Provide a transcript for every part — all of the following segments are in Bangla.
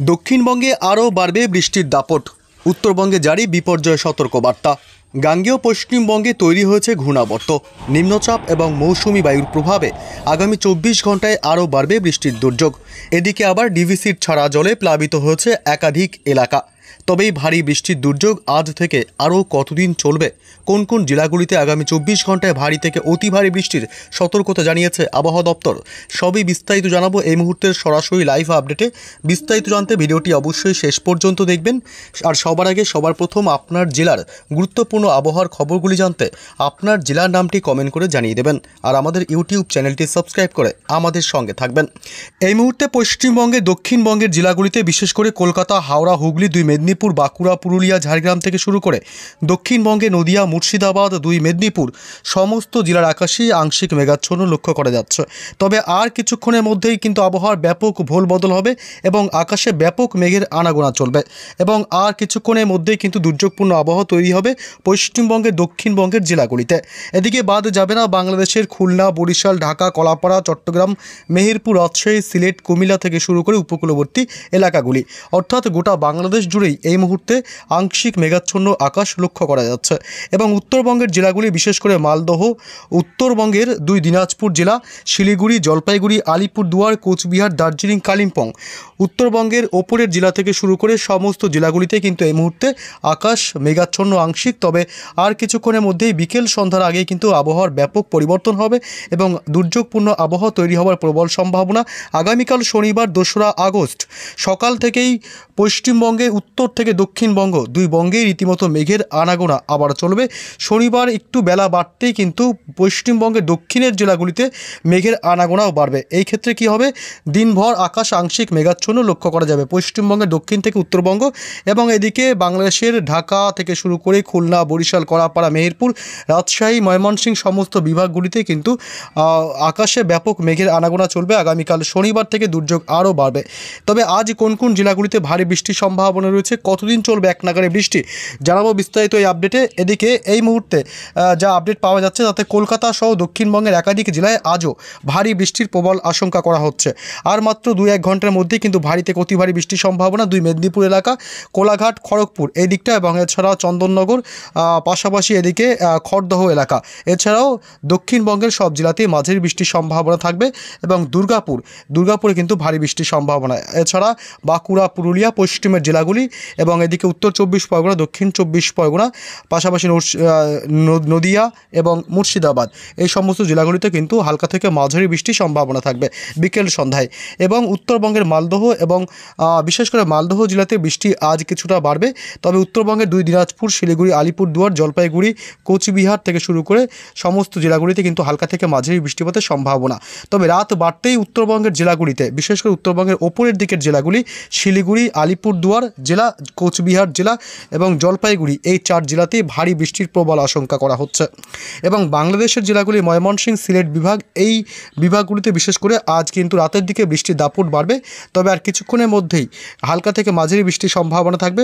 দক্ষিণবঙ্গে আরও বাড়বে বৃষ্টির দাপট। উত্তরবঙ্গে জারি বিপর্যয় সতর্কবার্তা। গাঙ্গেয় পশ্চিমবঙ্গে তৈরি হয়েছে ঘূর্ণাবর্ত, নিম্নচাপ এবং মৌসুমি বায়ুর প্রভাবে আগামী 24 ঘন্টায় আরও বাড়বে বৃষ্টির দুর্যোগ। এদিকে আবার ডিভিসির ছাড়া জলে প্লাবিত হয়েছে একাধিক এলাকা। তবে এই ভারী বৃষ্টির দুর্যোগ আজ থেকে আরও কতদিন চলবে, কোন কোন জেলাগুলিতে আগামী 24 ঘন্টায় ভারী থেকে অতি ভারী বৃষ্টির সতর্কতা জানিয়েছে আবহাওয়া দপ্তর, সবই বিস্তারিত জানাবো এই মুহূর্তের সরাসরি লাইভ আপডেটে। বিস্তারিত জানতে ভিডিওটি অবশ্যই শেষ পর্যন্ত দেখবেন। আর সবার আগে সবার প্রথম আপনার জেলার গুরুত্বপূর্ণ আবহাওয়ার খবরগুলি জানতে আপনার জেলার নামটি কমেন্ট করে জানিয়ে দেবেন। আর আমাদের ইউটিউব চ্যানেলটি সাবস্ক্রাইব করে আমাদের সঙ্গে থাকবেন। এই মুহূর্তে পশ্চিমবঙ্গের দক্ষিণবঙ্গের জেলাগুলিতে বিশেষ করে কলকাতা, হাওড়া, হুগলি, 2 মেদিনীপুর, বাঁকুড়া, পুরুলিয়া, ঝাড়গ্রাম থেকে শুরু করে দক্ষিণবঙ্গে নদিয়া, মুর্শিদাবাদ, 2 মেদিনীপুর সমস্ত জেলার আকাশে আংশিক মেঘাচ্ছন্ন লক্ষ্য করা যাচ্ছে। তবে আর কিছুক্ষণের মধ্যেই কিন্তু আবহাওয়ার ব্যাপক ভোল বদল হবে এবং আকাশে ব্যাপক মেঘের আনাগোনা চলবে এবং আর কিছুক্ষণের মধ্যেই কিন্তু দুর্যোগপূর্ণ আবহাওয়া তৈরি হবে পশ্চিমবঙ্গের দক্ষিণবঙ্গের জেলাগুলিতে। এদিকে বাদ যাবে না বাংলাদেশের খুলনা, বরিশাল, ঢাকা, কলাপাড়া, চট্টগ্রাম, মেহেরপুর, রাজশাহী, সিলেট, কুমিল্লা থেকে শুরু করে উপকূলবর্তী এলাকাগুলি, অর্থাৎ গোটা বাংলাদেশ জুড়েই এই মুহূর্তে আংশিক মেঘাচ্ছন্ন আকাশ লক্ষ্য করা যাচ্ছে। এবং উত্তরবঙ্গের জেলাগুলি বিশেষ করে মালদহ, উত্তরবঙ্গের 2 দিনাজপুর জেলা, শিলিগুড়ি, জলপাইগুড়ি, আলিপুরদুয়ার, কোচবিহার, দার্জিলিং, কালিম্পং, উত্তরবঙ্গের ওপরের জেলা থেকে শুরু করে সমস্ত জেলাগুলিতে কিন্তু এই মুহূর্তে আকাশ মেঘাচ্ছন্ন আংশিক। তবে আর কিছুক্ষণের মধ্যেই বিকেল সন্ধ্যার আগেই কিন্তু আবহাওয়ার ব্যাপক পরিবর্তন হবে এবং দুর্যোগপূর্ণ আবহাওয়া তৈরি হওয়ার প্রবল সম্ভাবনা। আগামীকাল শনিবার 2রা আগস্ট সকাল থেকেই পশ্চিমবঙ্গে উত্তর থেকে দক্ষিণবঙ্গ 2 বঙ্গেই রীতিমতো মেঘের আনাগোনা আবার চলবে। শনিবার একটু বেলা বাড়তেই কিন্তু পশ্চিমবঙ্গের দক্ষিণের জেলাগুলিতে মেঘের আনাগোনাও বাড়বে। এই ক্ষেত্রে কি হবে, দিনভর আকাশ আংশিক মেঘাচ্ছন্ন লক্ষ্য করা যাবে পশ্চিমবঙ্গের দক্ষিণ থেকে উত্তরবঙ্গ এবং এদিকে বাংলাদেশের ঢাকা থেকে শুরু করে খুলনা, বরিশাল, কলাপাড়া, মেহেরপুর, রাজশাহী, ময়মনসিংহ সমস্ত বিভাগগুলিতে কিন্তু আকাশে ব্যাপক মেঘের আনাগোনা চলবে। আগামীকাল শনিবার থেকে দুর্যোগ আরও বাড়বে। তবে আজ কোন কোন জেলাগুলিতে ভারী বৃষ্টির সম্ভাবনা রয়েছে, কতদিন চলবে এক নাগাড়ে বৃষ্টি, জানাবো বিস্তারিত এই আপডেটে। এদিকে এই মুহূর্তে যা আপডেট পাওয়া যাচ্ছে তাতে কলকাতা সহ দক্ষিণবঙ্গের একাধিক জেলায় আজও ভারী বৃষ্টির প্রবল আশঙ্কা করা হচ্ছে। আর মাত্র 2-1 ঘন্টার মধ্যেই কিন্তু ভারী থেকে অতি ভারী বৃষ্টির সম্ভাবনা 2 মেদিনীপুর এলাকা, কোলাঘাট, খড়গপুর এই দিকটা এবং এছাড়াও চন্দননগর, পাশাপাশি এদিকে খড়দহ এলাকা, এছাড়াও দক্ষিণবঙ্গের সব জেলাতেই মাঝারি বৃষ্টির সম্ভাবনা থাকবে এবং দুর্গাপুরে কিন্তু ভারী বৃষ্টির সম্ভাবনা। এছাড়া বাঁকুড়া, পুরুলিয়া পশ্চিমের জেলাগুলি এবং এদিকে উত্তর 24 পরগনা, দক্ষিণ 24 পরগনা, পাশাপাশি নদিয়া এবং মুর্শিদাবাদ এই সমস্ত জেলাগুলিতে কিন্তু হালকা থেকে মাঝারি বৃষ্টির সম্ভাবনা থাকবে বিকেল সন্ধ্যায়। এবং উত্তরবঙ্গের মালদহ এবং বিশেষ করে মালদহ জেলাতে বৃষ্টি আজ কিছুটা বাড়বে। তবে উত্তরবঙ্গের 2 দিনাজপুর, শিলিগুড়ি, আলিপুরদুয়ার, জলপাইগুড়ি, কোচবিহার থেকে শুরু করে সমস্ত জেলাগুলিতে কিন্তু হালকা থেকে মাঝারি বৃষ্টিপাতের সম্ভাবনা। তবে রাত বাড়তেই উত্তরবঙ্গের জেলাগুলিতে বিশেষ করে উত্তরবঙ্গের ওপরের দিকের জেলাগুলি শিলিগুড়ি, আলিপুরদুয়ার জেলা, কোচবিহার জেলা এবং জলপাইগুড়ি এই 4 জেলাতেই ভারী বৃষ্টির প্রবল আশঙ্কা করা হচ্ছে। এবং বাংলাদেশের জেলাগুলি ময়মনসিংহ, সিলেট বিভাগ এই বিভাগগুলিতে বিশেষ করে আজ কিন্তু রাতের দিকে বৃষ্টির দাপট বাড়বে। তবে আর কিছুক্ষণের মধ্যেই হালকা থেকে মাঝারি বৃষ্টির সম্ভাবনা থাকবে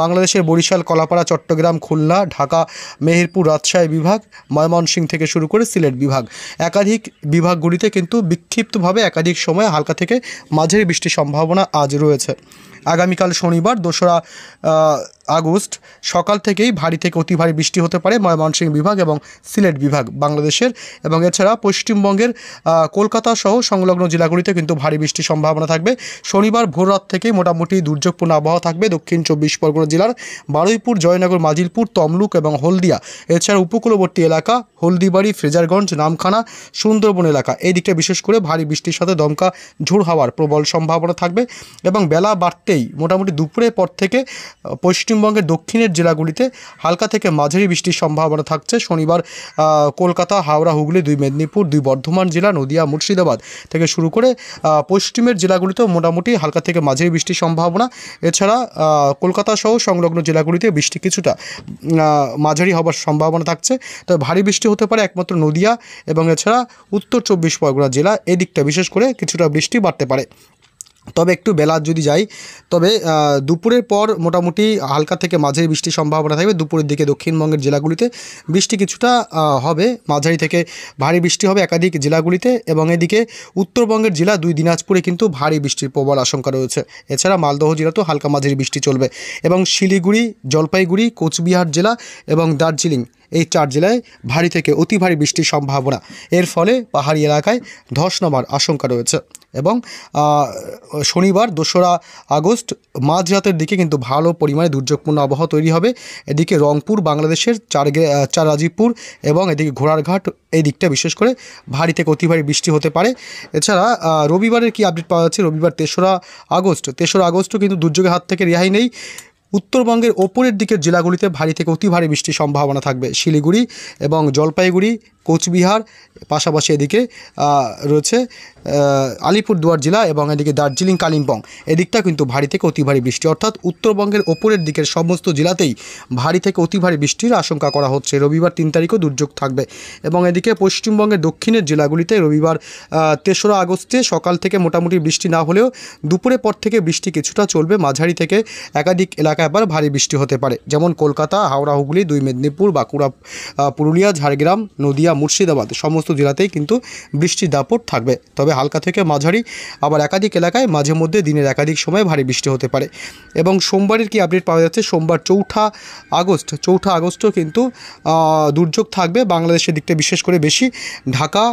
বাংলাদেশের বরিশাল, কলাপাড়া, চট্টগ্রাম, খুলনা, ঢাকা, মেহেরপুর, রাজশাহী বিভাগ, ময়মনসিংহ থেকে শুরু করে সিলেট বিভাগ একাধিক বিভাগগুলিতে কিন্তু বিক্ষিপ্তভাবে একাধিক সময় হালকা থেকে মাঝারি বৃষ্টির সম্ভাবনা আজ রয়েছে। আগামীকাল শনিবার 2রা আগস্ট সকাল থেকেই ভারী থেকে অতি ভারী বৃষ্টি হতে পারে ময়মনসিংহ বিভাগ এবং সিলেট বিভাগ বাংলাদেশের এবং এছাড়া পশ্চিমবঙ্গের কলকাতা সহ সংলগ্ন জেলাগুলিতে কিন্তু ভারী বৃষ্টির সম্ভাবনা থাকবে। শনিবার ভোররাত থেকেই মোটামুটি দুর্যোগপূর্ণ আবহাওয়া থাকবে দক্ষিণ 24 পরগনা জেলার বারুইপুর, জয়নগর, মাজিলপুর, তমলুক এবং হলদিয়া, এছাড়া উপকূলবর্তী এলাকা হলদিবাড়ি, ফ্রেজারগঞ্জ, নামখানা, সুন্দরবন এলাকা এই দিকটা বিশেষ করে ভারী বৃষ্টির সাথে দমকা ঝোড়ো হাওয়ার প্রবল সম্ভাবনা থাকবে। এবং বেলা বাড়তেই মোটামুটি দুপুরের পর থেকে পশ্চিমবঙ্গের দক্ষিণের জেলাগুলিতে হালকা থেকে মাঝারি বৃষ্টির সম্ভাবনা থাকছে। শনিবার কলকাতা, হাওড়া, হুগলি, 2 মেদিনীপুর, 2 বর্ধমান জেলা, নদিয়া, মুর্শিদাবাদ থেকে শুরু করে পশ্চিমের জেলাগুলিতেও মোটামুটি হালকা থেকে মাঝারি বৃষ্টির সম্ভাবনা। এছাড়া কলকাতা সহ সংলগ্ন জেলাগুলিতে বৃষ্টি কিছুটা মাঝারি হবার সম্ভাবনা থাকছে। তবে ভারী বৃষ্টি হতে পারে একমাত্র নদিয়া এবং এছাড়া উত্তর 24 পরগনা জেলা এই দিকটা বিশেষ করে কিছুটা বৃষ্টি বাড়তে পারে। তবে একটু বেলা যদি যাই তবে দুপুরের পর মোটামুটি হালকা থেকে মাঝারি বৃষ্টির সম্ভাবনা থাকবে। দুপুরের দিকে দক্ষিণবঙ্গের জেলাগুলিতে বৃষ্টি কিছুটা হবে, মাঝারি থেকে ভারী বৃষ্টি হবে একাধিক জেলাগুলিতে। এবং এদিকে উত্তরবঙ্গের জেলা দিনাজপুরে কিন্তু ভারী বৃষ্টির প্রবল আশঙ্কা রয়েছে। এছাড়া মালদহ জেলাতেও হালকা মাঝারি বৃষ্টি চলবে এবং শিলিগুড়ি, জলপাইগুড়ি, কোচবিহার জেলা এবং দার্জিলিং এই 4 জেলায় ভারী থেকে অতি ভারী বৃষ্টির সম্ভাবনা। এর ফলে পাহাড়ি এলাকায় ধস নামার আশঙ্কা রয়েছে। এবং শনিবার 2রা আগস্ট মাঝরাতের দিকে কিন্তু ভালো পরিমাণে দুর্যোগপূর্ণ আবহাওয়া তৈরি হবে। এদিকে রংপুর, বাংলাদেশের চার রাজীবপুর এবং এদিকে ঘোড়ারঘাট এই দিকটা বিশেষ করে ভারী থেকে অতি ভারী বৃষ্টি হতে পারে। এছাড়া রবিবারের কি আপডেট পাওয়া যাচ্ছে, রবিবার 3রা আগস্টও কিন্তু দুর্যোগের হাত থেকে রেহাই নেই। উত্তরবঙ্গের ওপরের দিকের জেলাগুলিতে ভারী থেকে অতি ভারী বৃষ্টির সম্ভাবনা থাকবে। শিলিগুড়ি এবং জলপাইগুড়ি, কোচবিহার, পাশাপাশি এদিকে রয়েছে আলিপুরদুয়ার জেলা এবং এদিকে দার্জিলিং, কালিম্পং এদিকটা কিন্তু ভারী থেকে অতি ভারী বৃষ্টি, অর্থাৎ উত্তরবঙ্গের ওপরের দিকের সমস্ত জেলাতেই ভারী থেকে অতি ভারী বৃষ্টির আশঙ্কা করা হচ্ছে। রবিবার 3 তারিখও দুর্যোগ থাকবে। এবং এদিকে পশ্চিমবঙ্গের দক্ষিণের জেলাগুলিতে রবিবার 3রা আগস্টে সকাল থেকে মোটামুটি বৃষ্টি না হলেও দুপুরের পর থেকে বৃষ্টি কিছুটা চলবে, মাঝারি থেকে একাধিক এলাকায় আবার ভারী বৃষ্টি হতে পারে। যেমন কলকাতা, হাওড়া, হুগলি, 2 মেদিনীপুর, বাঁকুড়া, পুরুলিয়া, ঝাড়গ্রাম, নদিয়া, মুর্শিদাবাদ সমস্ত জেলাতেই কিন্তু বৃষ্টির দাপট থাকবে। তবে হালকা থেকে মাঝারি আবার একাধিক এলাকায় মাঝে মধ্যে দিনের একাধিক সময় ভারী বৃষ্টি হতে পারে। এবং সোমবারের কি আপডেট পাওয়া যাচ্ছে, সোমবার 4ঠা আগস্টও কিন্তু দুর্যোগ থাকবে বাংলাদেশের দিকটা বিশেষ করে বেশি। ঢাকা,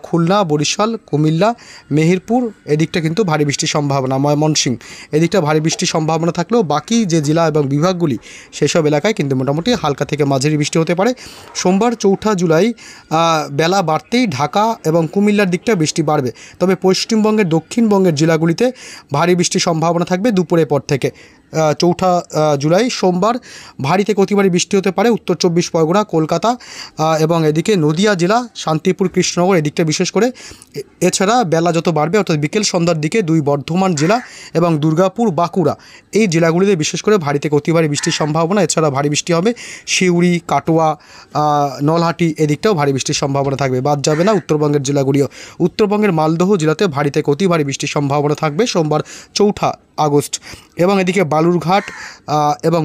খুলনা, বরিশাল, কুমিল্লা, মেহেরপুর এদিকটা কিন্তু ভারী বৃষ্টির সম্ভাবনা, ময়মনসিংহ এদিকটা ভারী বৃষ্টির সম্ভাবনা থাকলেও বাকি যে জেলা এবং বিভাগগুলি সেসব এলাকায় কিন্তু মোটামুটি হালকা থেকে মাঝারি বৃষ্টি হতে পারে। সোমবার 4ঠা জুলাই বেলা বাড়তেই ঢাকা এবং কুমিল্লার দিকটা বৃষ্টি বাড়বে। তবে পশ্চিমবঙ্গের দক্ষিণবঙ্গের জেলাগুলিতে ভারী বৃষ্টির সম্ভাবনা থাকবে দুপুরের পর থেকে। 4ঠা জুলাই সোমবার ভারী থেকে অতি ভারী বৃষ্টি হতে পারে উত্তর 24 পরগনা, কলকাতা এবং এদিকে নদিয়া জেলা, শান্তিপুর, কৃষ্ণনগর এদিকটা বিশেষ করে। এছাড়া বেলা যত বাড়বে অর্থাৎ বিকেল সন্ধ্যার দিকে 2 বর্ধমান জেলা এবং দুর্গাপুর, বাঁকুড়া এই জেলাগুলিতে বিশেষ করে ভারী থেকে অতি ভারী বৃষ্টির সম্ভাবনা। এছাড়া ভারী বৃষ্টি হবে সিউড়ি, কাটোয়া, নলহাটি এদিকটাও ভারী বৃষ্টির সম্ভাবনা থাকবে, বাদ যাবে না উত্তরবঙ্গের জেলাগুলিও। উত্তরবঙ্গের মালদহ জেলাতে ভারী থেকে অতি ভারী বৃষ্টির সম্ভাবনা থাকবে সোমবার 4ঠা আগস্ট। এবং এদিকে বালুরঘাট এবং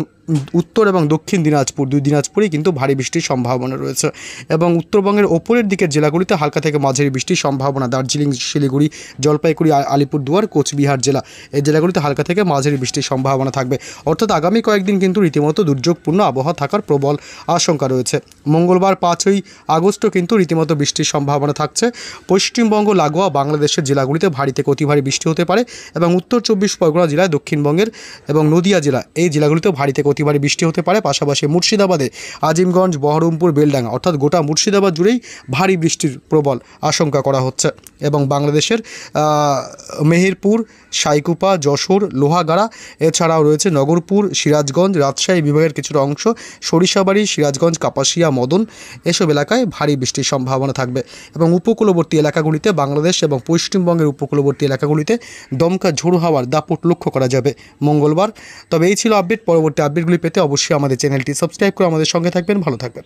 উত্তর এবং দক্ষিণ দিনাজপুর, 2 দিনাজপুরেই কিন্তু ভারী বৃষ্টির সম্ভাবনা রয়েছে। এবং উত্তরবঙ্গের ওপরের দিকের জেলাগুলিতে হালকা থেকে মাঝারি বৃষ্টির সম্ভাবনা, দার্জিলিং, শিলিগুড়ি, জলপাইগুড়ি, আলিপুরদুয়ার, কোচবিহার জেলা এই জেলাগুলিতে হালকা থেকে মাঝারি বৃষ্টির সম্ভাবনা থাকবে। অর্থাৎ আগামী কয়েকদিন কিন্তু রীতিমতো দুর্যোগপূর্ণ আবহাওয়া থাকার প্রবল আশঙ্কা রয়েছে। মঙ্গলবার 5ই আগস্টও কিন্তু রীতিমতো বৃষ্টির সম্ভাবনা থাকছে। পশ্চিমবঙ্গ লাগোয়া বাংলাদেশের জেলাগুলিতে ভারী থেকে অতি ভারী বৃষ্টি হতে পারে এবং উত্তর 24 পরগনা জেলায়, দক্ষিণবঙ্গের এবং নদিয়া জেলা এই জেলাগুলিতেও ভারী থেকে অতি ভারী বৃষ্টি হতে পারে। পাশাপাশি মুর্শিদাবাদে আজিমগঞ্জ, বহরমপুর, বেলডাঙ্গা অর্থাৎ গোটা মুর্শিদাবাদ জুড়েই ভারী বৃষ্টির প্রবল আশঙ্কা করা হচ্ছে। এবং বাংলাদেশের মেহেরপুর, সাইকুপা, যশোর, লোহাগাড়া এছাড়াও রয়েছে নগরপুর, সিরাজগঞ্জ, রাজশাহী বিভাগের কিছুটা অংশ, সরিষাবাড়ি, সিরাজগঞ্জ, কাপাসিয়া, মদন এসব এলাকায় ভারী বৃষ্টির সম্ভাবনা থাকবে। এবং উপকূলবর্তী এলাকাগুলিতে, বাংলাদেশ এবং পশ্চিমবঙ্গের উপকূলবর্তী এলাকাগুলিতে দমকা ঝোড়ো হাওয়ার দাপট লক্ষ্য করা যাবে মঙ্গলবার। তবে এই ছিল আপডেট। পরবর্তী আপডেটগুলি পেতে অবশ্যই আমাদের চ্যানেলটি সাবস্ক্রাইব করে আমাদের সঙ্গে থাকবেন। ভালো থাকবেন।